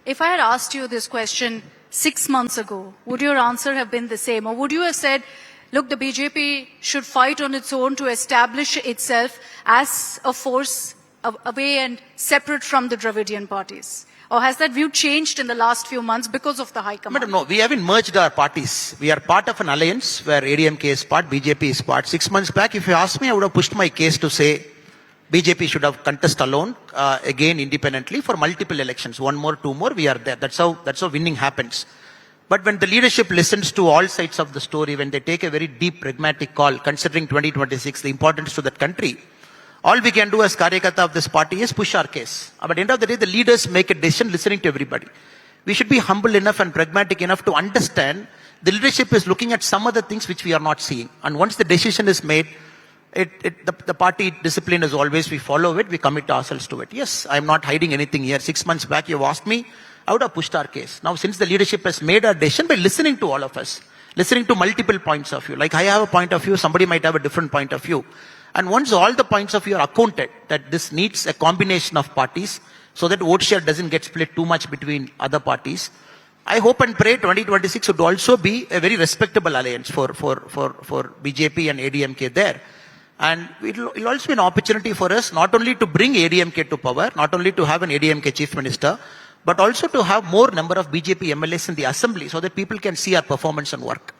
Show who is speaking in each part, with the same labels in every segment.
Speaker 1: If I had asked you this question 6 months ago, would your answer have been the same? Or would you have said, look, the BJP should fight on its own to establish itself as a force away and separate from the Dravidian parties? Or has that view changed in the last few months because of the High Command?
Speaker 2: Madam, no, we haven't merged our parties. We are part of an alliance where ADMK is part, BJP is part. 6 months back, if you asked me, I would have pushed my case to say BJP should have contest alone, again independently for multiple elections. 1 more, 2 more, we are there. That's how winning happens. But when the leadership listens to all sides of the story, when they take a very deep pragmatic call, considering 2026, the importance to that country, all we can do as Karyakarta of this party is push our case. But at the end of the day, the leaders make a decision listening to everybody. We should be humble enough and pragmatic enough to understand the leadership is looking at some other things which we are not seeing. And once the decision is made, the party discipline is always, we follow it, we commit ourselves to it. Yes, I'm not hiding anything here. 6 months back, you've asked me, I would have pushed our case. Now, since the leadership has made our decision by listening to all of us, listening to multiple points of view, like I have a point of view, somebody might have a different point of view. And once all the points of view are accounted, that this needs a combination of parties, so that vote share doesn't get split too much between other parties, I hope and pray 2026 would also be a very respectable alliance for BJP and ADMK there. And it'll also be an opportunity for us not only to bring ADMK to power, not only to have an ADMK chief minister, but also to have more number of BJP MLAs in the assembly so that people can see our performance and work.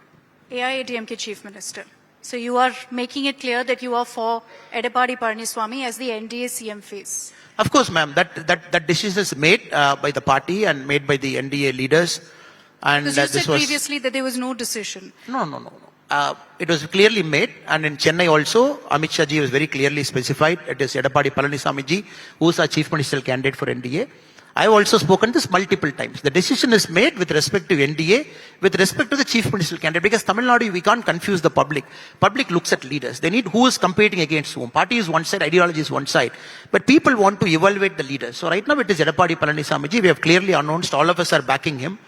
Speaker 1: AIADMK chief minister. So you are making it clear that you are for Edappadi Palaniswami as the NDA CM face.
Speaker 2: Of course, ma'am. That decision is made by the party and made by the NDA leaders. And
Speaker 1: because you said previously that there was no decision.
Speaker 2: No. It was clearly made, and in Chennai also, Amit Shah ji was very clearly specified. It is Edappadi Palaniswami ji who is our chief ministerial candidate for NDA. I have also spoken this multiple times. The decision is made with respect to NDA, with respect to the chief ministerial candidate, because Tamil Nadu, we can't confuse the public. Public looks at leaders. They need who is competing against whom. Party is one side, ideology is one side. But people want to evaluate the leaders. So right now it is Edappadi Palaniswami ji. We have clearly announced, all of us are backing him.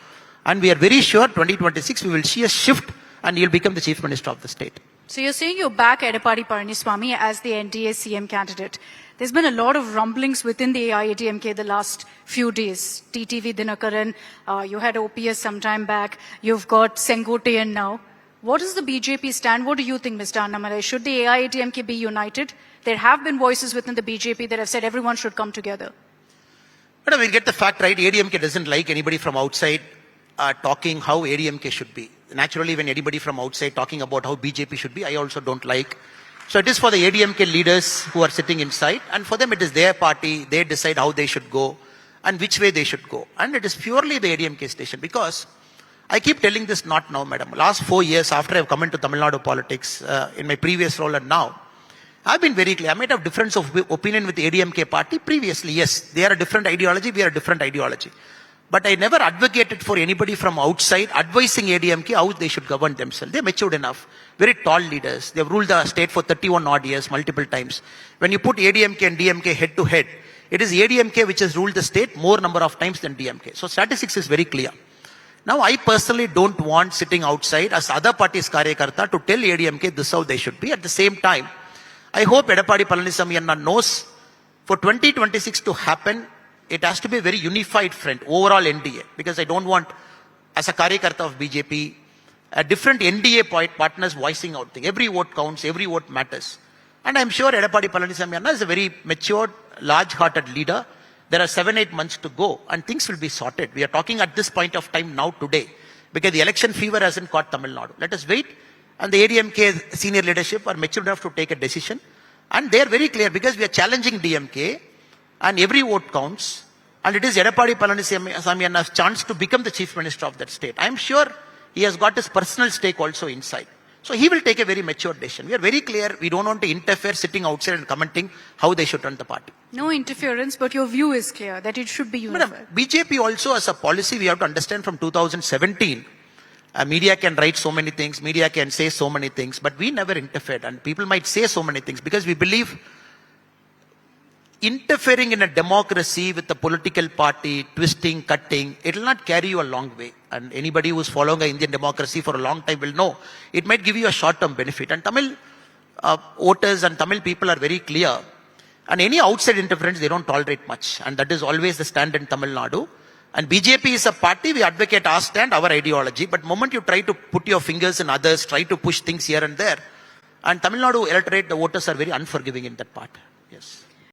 Speaker 2: And we are very sure 2026 we will see a shift and he'll become the chief minister of the state.
Speaker 1: So you're saying you back Edappadi Palaniswami as the NDA CM candidate. There's been a lot of rumblings within the AIADMK the last few days. TTV Dinakaran, you had OPS some time back, you've got Sengotian now. What is the BJP stand? What do you think, Mr. Annamalai? Should the AIADMK be united? There have been voices within the BJP that have said everyone should come together.
Speaker 2: But we'll get the fact right. ADMK doesn't like anybody from outside talking how ADMK should be. Naturally, when anybody from outside talking about how BJP should be, I also don't like. So it is for the ADMK leaders who are sitting inside, and for them it is their party, they decide how they should go and which way they should go. And it is purely the ADMK station, because I keep telling this not now, madam. Last 4 years after I've come into Tamil Nadu politics, in my previous role and now, I've been very clear. I might have difference of opinion with the ADMK party previously. Yes, they are a different ideology, we are a different ideology. But I never advocated for anybody from outside advising ADMK how they should govern themselves. They're matured enough. Very tall leaders. They've ruled the state for 31 odd years, multiple times. When you put ADMK and DMK head to head, it is ADMK which has ruled the state more number of times than DMK. So statistics is very clear. Now I personally don't want sitting outside as other parties Karyakarta to tell ADMK this is how they should be. At the same time, I hope Edappadi Palaniswami Anna knows for 2026 to happen, it has to be a very unified front, overall NDA, because I don't want, as a Karyakarta of BJP, a different NDA partners voicing out things. Every vote counts, every vote matters. And I'm sure Edappadi Palaniswami Anna is a very matured, large-hearted leader. There are 7-8 months to go, and things will be sorted. We are talking at this point of time now today, because the election fever hasn't caught Tamil Nadu. Let us wait, and the ADMK senior leadership are mature enough to take a decision. And they are very clear, because we are challenging DMK, and every vote counts, and it is Edappadi Palaniswami Anna's chance to become the chief minister of that state. I am sure he has got his personal stake also inside. So he will take a very mature decision. We are very clear, we don't want to interfere sitting outside and commenting how they should run the party.
Speaker 1: No interference, but your view is clear, that it should be unified.
Speaker 2: Madam, BJP also as a policy, we have to understand from 2017, media can write so many things, media can say so many things, but we never interfered, and people might say so many things because we believe interfering in a democracy with a political party, twisting, cutting, it will not carry you a long way. And anybody who is following an Indian democracy for a long time will know it might give you a short-term benefit. And Tamil voters and Tamil people are very clear. And any outside interference, they don't tolerate much. And that is always the stand in Tamil Nadu. And BJP is a party, we advocate our stand, our ideology. But moment you try to put your fingers in others, try to push things here and there, and Tamil Nadu electorate, the voters are very unforgiving in that part. Yes.